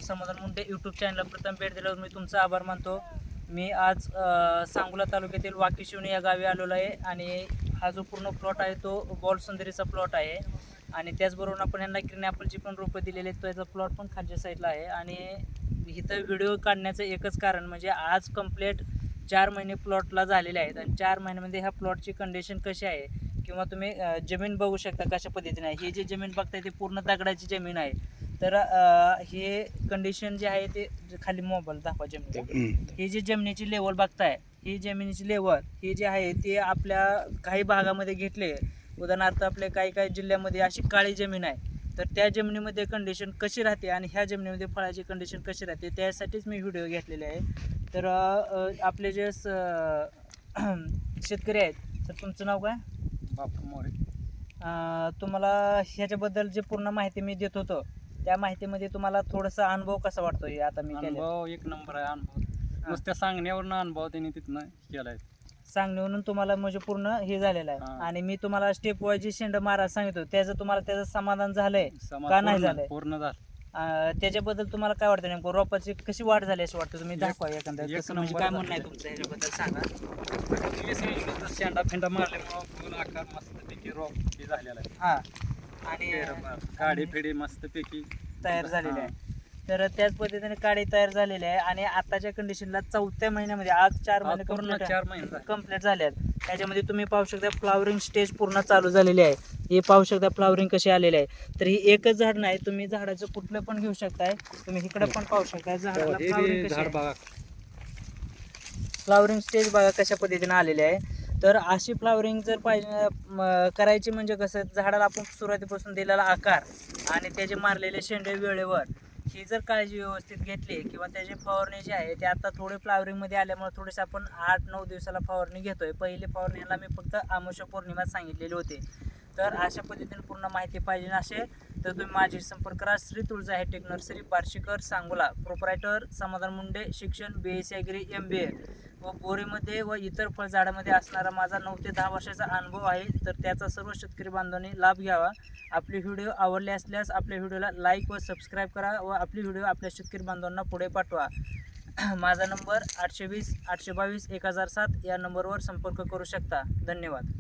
समाधान मुंडे यूट्यूब चॅनलला प्रथम भेट दिल्यावर मी तुमचा आभार मानतो. मी आज सांगोला तालुक्यातील वाकीशिवणी या गावी आलेलो आहे आणि हा जो पूर्ण प्लॉट आहे तो बॉलसुंदरीचा प्लॉट आहे आणि त्याचबरोबर आपण यांना ग्रीन ॲपलची पण रोपं दिलेली आहेत. तो याचा प्लॉट पण खालच्या साईडला आहे आणि इथं व्हिडिओ काढण्याचं एकच कारण म्हणजे आज कंप्लीट 4 महिने प्लॉटला झालेले आहेत आणि 4 महिन्यामध्ये ह्या प्लॉटची कंडिशन कशी आहे किंवा तुम्ही जमीन बघू शकता कशा पद्धतीने आहे. ही जी जमीन बघताय ती पूर्ण दगडाची जमीन आहे. तर हे कंडिशन जे आहे ते खाली मोबाईल दाखवा जमीन. ही जी जमिनीची लेवल बघताय ही जमिनीची लेवल ही जी आहे ती आपल्या काही भागामध्ये घेतले. उदाहरणार्थ आपल्या काही जिल्ह्यामध्ये अशी काळी जमीन आहे तर त्या जमिनीमध्ये कंडिशन कशी राहते आणि ह्या जमिनीमध्ये फळाची कंडिशन कशी राहते त्यासाठीच मी व्हिडिओ घेतलेले आहे. तर आपले जे शेतकरी आहेत तर तुमचं नाव काय? बापू मोरे. तुम्हाला ह्याच्याबद्दल जे पूर्ण माहिती मी देत होतो त्या माहितीमध्ये तुम्हाला थोडासा अनुभव कसा वाटतो? हे आता मी अनुभव एक नंबर आहे. अनुभव नुसत्या सांगण्यावरनं अनुभव त्यांनी तिथनं केलाय. सांगण्यावरून तुम्हाला म्हणजे पूर्ण हे झालेलं आहे आणि मी तुम्हाला स्टेप वाईज शेंड मारा सांगितलं त्याचं तुम्हाला त्याचं समाधान झालंय का नाही झालंय? पूर्ण झालं. त्याच्याबद्दल तुम्हाला काय वाटतं नेमकं रोपाची कशी वाढ झाली असं वाटतं? तुम्ही दाखवा एखादा म्हणजे काय म्हणणं आहे तुमचं ह्याच्याबद्दल सांगा. शेंडा फेंडा मारल्यामुळं फुल आकार मस्तपैकी रोप हे झालेला आहे. हा आणि काडी फेडी मस्तपैकी तयार झालेली आहे. तर त्याच पद्धतीने काडी तयार झालेली आहे आणि आताच्या कंडिशनला 4थ्या महिन्यामध्ये आज 4 महिने पूर्ण 4 महिने कंप्लीट झाले आहेत. त्याच्यामध्ये तुम्ही पाहू शकता फ्लावरिंग स्टेज पूर्ण चालू झालेली आहे. हे पाहू शकता फ्लावरिंग कशी आलेली आहे. तर ही एकच झाड नाही, तुम्ही झाडाचं कुठलं पण घेऊ शकताय. तुम्ही इकडे पण पाहू शकता झाडाला फ्लावरिंग स्टेज बघा कशा पद्धतीने आलेली आहे. तर अशी फ्लावरिंग जर पाहिजे करायची म्हणजे कसं झाडाला आपण सुरुवातीपासून दिलेला आकार आणि त्याचे मारलेले शेंडे वेळेवर ही जर काळजी व्यवस्थित घेतली किंवा त्याची फवारणी जी आहे ते आता थोडे फ्लावरिंगमध्ये आल्यामुळे थोडेसे आपण 8-9 दिवसाला फवारणी घेतोय. पहिली फवारणीला मी फक्त अमावस्या पौर्णिमा सांगितलेली होते. तर अशा पद्धतीने पूर्ण माहिती पाहिजे असेल तर तुम्ही माझी संपर्क करा. Shri Tulja hi tech nursery Barshikar Sangola. Proprietor समाधान मुंडे. शिक्षण BSc ॲग्री MBA व बोरीमध्ये व इतर फळझाडामध्ये असणारा माझा 9 ते 10 वर्षाचा अनुभव आहे. तर त्याचा सर्व शेतकरी बांधवांनी लाभ घ्यावा. आपले व्हिडिओ आवडले असल्यास आपल्या व्हिडिओला लाईक व सबस्क्राईब करा व आपली व्हिडिओ आपल्या शेतकरी बांधवांना पुढे पाठवा. माझा नंबर 820 822 1007 या नंबरवर संपर्क करू शकता. धन्यवाद.